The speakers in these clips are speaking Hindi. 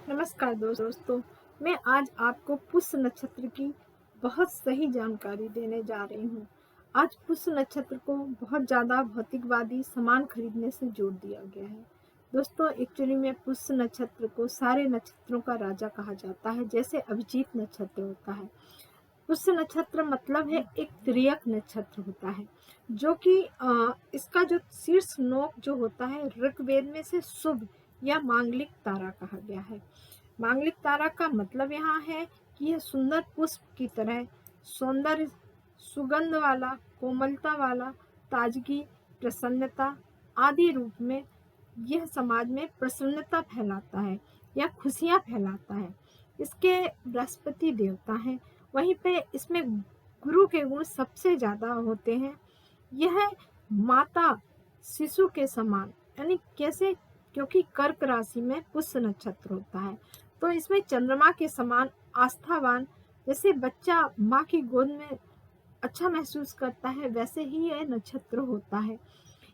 नमस्कार दोस्तों। मैं आज आपको पुष्य नक्षत्र की बहुत सही जानकारी देने जा रही हूँ। आज पुष्य नक्षत्र को बहुत ज़्यादा भौतिकवादी सामान खरीदने से जोड़ दिया गया है। दोस्तों, एक्चुअली में पुष्य नक्षत्र को सारे नक्षत्रों का राजा कहा जाता है, जैसे अभिजीत नक्षत्र होता है। पुष्य नक्षत्र मतलब है एक तिर्यक नक्षत्र होता है, जो कि इसका जो शीर्ष नोक जो होता है ऋग्वेद में से शुभ या मांगलिक तारा कहा गया है। मांगलिक तारा का मतलब यहाँ है कि यह सुंदर पुष्प की तरह सौंदर्य, सुगंध वाला, कोमलता वाला, ताजगी, प्रसन्नता आदि रूप में यह समाज में प्रसन्नता फैलाता है या खुशियाँ फैलाता है। इसके बृहस्पति देवता हैं, वहीं पे इसमें गुरु के गुण सबसे ज़्यादा होते हैं। यह माता शिशु के समान, यानी कैसे, क्योंकि कर्क राशि में पुष्य नक्षत्र होता है, तो इसमें चंद्रमा के समान आस्थावान, जैसे बच्चा माँ की गोद में अच्छा महसूस करता है, वैसे ही यह नक्षत्र होता है।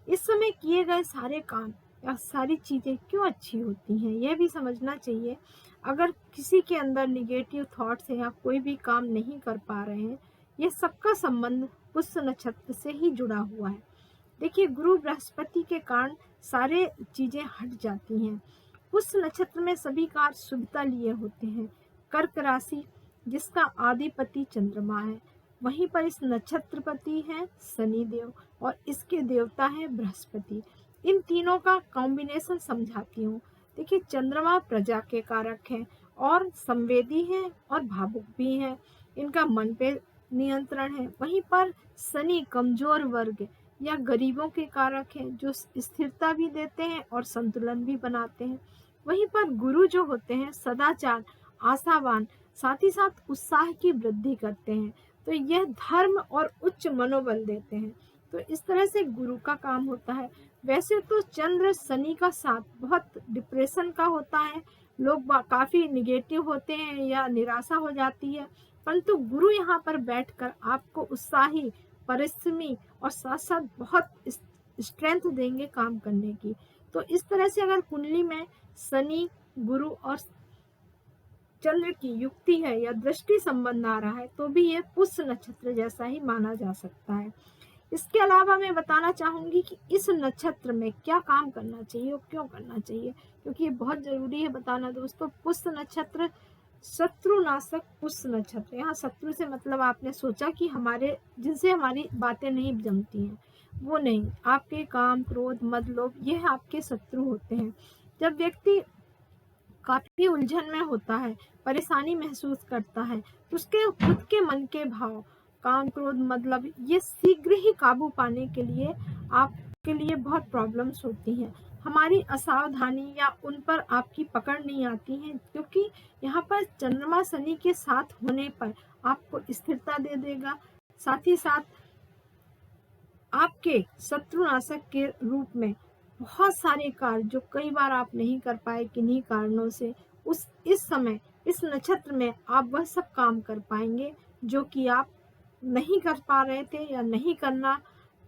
इस समय किए गए सारे काम या सारी चीज़ें क्यों अच्छी होती हैं, यह भी समझना चाहिए। अगर किसी के अंदर निगेटिव थॉट्स हैं या कोई भी काम नहीं कर पा रहे हैं, यह सबका संबंध पुष्य नक्षत्र से ही जुड़ा हुआ है। देखिए, गुरु बृहस्पति के कारण सारे चीजें हट जाती हैं। पुष्य नक्षत्र में सभी कार्य शुभता लिए होते हैं। कर्क राशि जिसका आदिपति चंद्रमा है, वहीं पर इस नक्षत्रपति है शनि देव और इसके देवता है बृहस्पति। इन तीनों का कॉम्बिनेशन समझाती हूँ। देखिए, चंद्रमा प्रजा के कारक है और संवेदी है और भावुक भी है, इनका मन पे नियंत्रण है। वहीं पर शनि कमजोर वर्ग या गरीबों के कारक हैं, जो स्थिरता भी देते हैं और संतुलन भी बनाते हैं। वहीं पर गुरु जो होते हैं सदाचार, आशावान, साथ ही साथ उत्साह की वृद्धि करते हैं, तो यह धर्म और उच्च मनोबल देते हैं। तो इस तरह से गुरु का काम होता है। वैसे तो चंद्र शनि का साथ बहुत डिप्रेशन का होता है, लोग काफी निगेटिव होते हैं या निराशा हो जाती है, परंतु गुरु यहाँ पर बैठकर आपको उत्साही, परिश्रमी और साथ साथ बहुत स्ट्रेंथ देंगे काम करने की। तो इस तरह से अगर कुंडली में शनि, गुरु और चंद्र की युक्ति है या दृष्टि संबंध आ रहा है, तो भी ये पुष्य नक्षत्र जैसा ही माना जा सकता है। इसके अलावा मैं बताना चाहूंगी कि इस नक्षत्र में क्या काम करना चाहिए और क्यों करना चाहिए, क्योंकि ये बहुत जरूरी है बताना दोस्तों। पुष्य नक्षत्र शत्रुनाशक पुष्य नक्षत्र। यहाँ शत्रु से मतलब आपने सोचा कि हमारे जिनसे हमारी बातें नहीं जमती हैं, वो नहीं। आपके काम, क्रोध, मद, लोभ, यह आपके शत्रु होते हैं। जब व्यक्ति काफी उलझन में होता है, परेशानी महसूस करता है, तो उसके खुद के मन के भाव, काम, क्रोध, मतलब ये शीघ्र ही काबू पाने के लिए आपके लिए बहुत प्रॉब्लम्स होती हैं। हमारी असावधानी या उन पर आपकी पकड़ नहीं आती है, क्योंकि यहाँ पर चंद्रमा शनि के साथ होने पर आपको स्थिरता दे देगा। साथ ही साथ आपके शत्रुनाशक के रूप में बहुत सारे कार्य जो कई बार आप नहीं कर पाए किन्हीं कारणों से, उस इस समय इस नक्षत्र में आप वह सब काम कर पाएंगे जो कि आप नहीं कर पा रहे थे या नहीं करना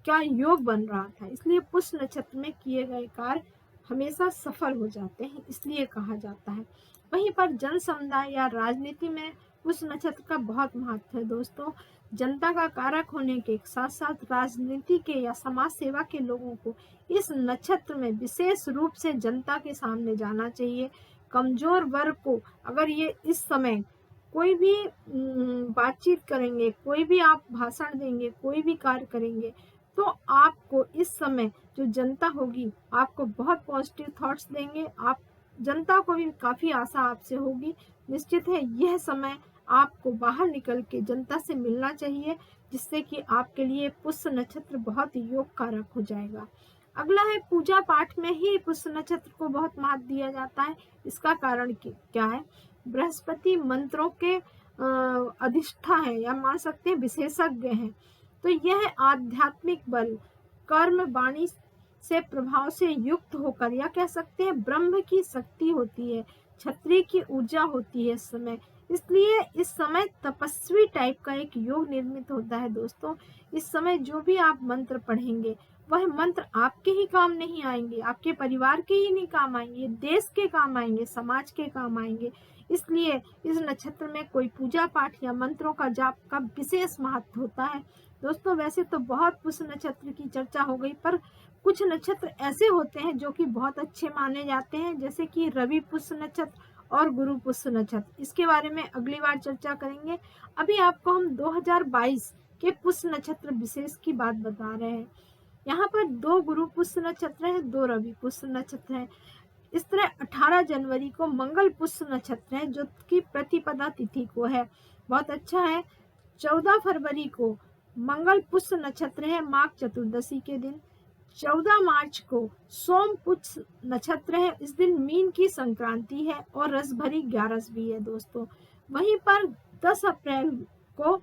क्या योग बन रहा था। इसलिए पुष्य नक्षत्र में किए गए कार्य हमेशा सफल हो जाते हैं, इसलिए कहा जाता है। वहीं पर जन समुदाय या राजनीति में पुष्य नक्षत्र का बहुत महत्व है दोस्तों। जनता का कारक होने के साथ साथ राजनीति के या समाज सेवा के लोगों को इस नक्षत्र में विशेष रूप से जनता के सामने जाना चाहिए। कमजोर वर्ग को अगर ये इस समय कोई भी बातचीत करेंगे, कोई भी आप भाषण देंगे, कोई भी कार्य करेंगे, तो आपको इस समय जो जनता होगी आपको बहुत पॉजिटिव थॉट्स देंगे। आप जनता को भी काफी आशा आपसे होगी। निश्चित है यह समय आपको बाहर निकल के जनता से मिलना चाहिए, जिससे कि आपके लिए पुष्य नक्षत्र बहुत योग कारक हो जाएगा। अगला है पूजा पाठ में ही पुष्य नक्षत्र को बहुत महत्व दिया जाता है। इसका कारण क्या है? बृहस्पति मंत्रों के अधिष्ठा है या मान सकते हैं विशेषज्ञ हैं। तो यह आध्यात्मिक बल, कर्म, वाणी से प्रभाव से युक्त होकर या कह सकते हैं ब्रह्म की शक्ति होती है, क्षत्रिय की ऊर्जा होती है इस समय। इसलिए इस समय तपस्वी टाइप का एक योग निर्मित होता है दोस्तों। इस समय जो भी आप मंत्र पढ़ेंगे वह मंत्र आपके ही काम नहीं आएंगे, आपके परिवार के ही नहीं काम आएंगे, देश के काम आएंगे, समाज के काम आएंगे। इसलिए इस नक्षत्र में कोई पूजा पाठ या मंत्रों का जाप का विशेष महत्व होता है। दोस्तों, वैसे तो बहुत पुष्य नक्षत्र की चर्चा हो गई, पर कुछ नक्षत्र ऐसे होते हैं जो कि बहुत अच्छे माने जाते हैं, जैसे कि रवि पुष्य नक्षत्र और गुरु पुष्य नक्षत्र। इसके बारे में अगली बार चर्चा करेंगे। अभी आपको हम 2022 के पुष्य नक्षत्र विशेष की बात बता रहे हैं। यहाँ पर 2 गुरु पुष्य नक्षत्र है, 2 रवि पुष्य नक्षत्र है। इस तरह 18 जनवरी को मंगल पुष्य नक्षत्र है, जो कि प्रतिपदा तिथि को है, बहुत अच्छा है। 14 फरवरी को मंगल पुष्य नक्षत्र है, माघ चतुर्दशी के दिन। 14 मार्च को सोम पुष्य नक्षत्र है, इस दिन मीन की संक्रांति है और रस भरी 11 भी है दोस्तों। वहीं पर 10 अप्रैल को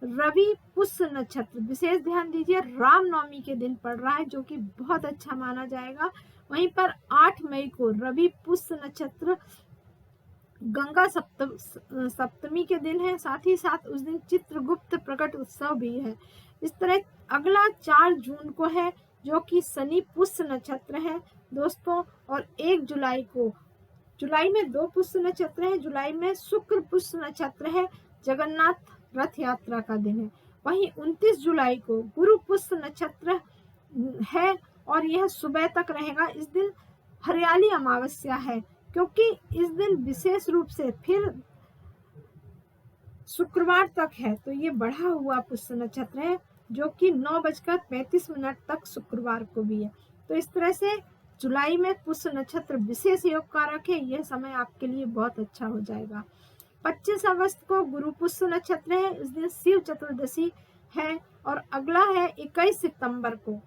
रवि पुष्य नक्षत्र, विशेष ध्यान दीजिए, रामनवमी के दिन पड़ रहा है, जो कि बहुत अच्छा माना जाएगा। वहीं पर 8 मई को रवि पुष्य नक्षत्र गंगा सप्तमी के दिन है, साथ ही साथ उस दिन चित्रगुप्त प्रकट उत्सव भी है। इस तरह अगला 4 जून को है, जो कि शनि पुष्य नक्षत्र है दोस्तों। और 1 जुलाई को, जुलाई में 2 पुष्य नक्षत्र है, जुलाई में शुक्र पुष्य नक्षत्र है, जगन्नाथ रथ यात्रा का दिन है। वहीं 29 जुलाई को गुरु पुष्य नक्षत्र है और यह सुबह तक रहेगा। इस दिन हरियाली अमावस्या है, क्योंकि इस दिन विशेष रूप से फिर शुक्रवार तक है, तो ये बढ़ा हुआ पुष्य नक्षत्र है, जो कि 9:35 तक शुक्रवार को भी है। तो इस तरह से जुलाई में पुष्य नक्षत्र विशेष योग कारक है, यह समय आपके लिए बहुत अच्छा हो जाएगा। 25 अगस्त को गुरु पुष्य नक्षत्र है, इस दिन शिव चतुर्दशी है। और अगला है 21 सितंबर को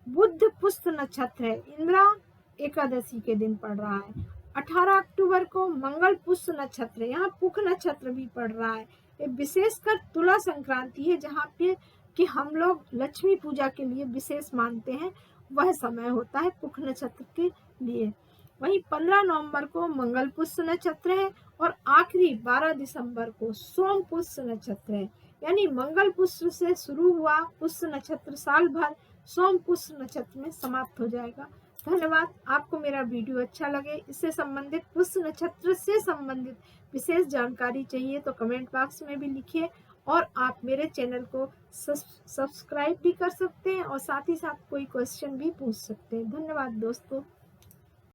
बुध पुष्य नक्षत्र है, इंदिरा एकादशी के दिन पड़ रहा है। 18 अक्टूबर को मंगल पुष्य नक्षत्र, यहाँ पुख नक्षत्र भी पड़ रहा है। ये विशेषकर तुला संक्रांति है, जहाँ पे कि हम लोग लक्ष्मी पूजा के लिए विशेष मानते हैं, वह समय होता है पुख नक्षत्र के लिए। वहीं 15 नवंबर को मंगल पुष्य नक्षत्र है और आखिरी 12 दिसंबर को सोम पुष्य नक्षत्र है। यानी मंगल पुष्य से शुरू हुआ पुष्य नक्षत्र साल भर सोम पुष्य नक्षत्र में समाप्त हो जाएगा। धन्यवाद। आपको मेरा वीडियो अच्छा लगे, इससे संबंधित पुष्य नक्षत्र से संबंधित विशेष जानकारी चाहिए तो कमेंट बॉक्स में भी लिखिए, और आप मेरे चैनल को सब्सक्राइब भी कर सकते हैं और साथ ही साथ कोई क्वेश्चन भी पूछ सकते हैं। धन्यवाद दोस्तों।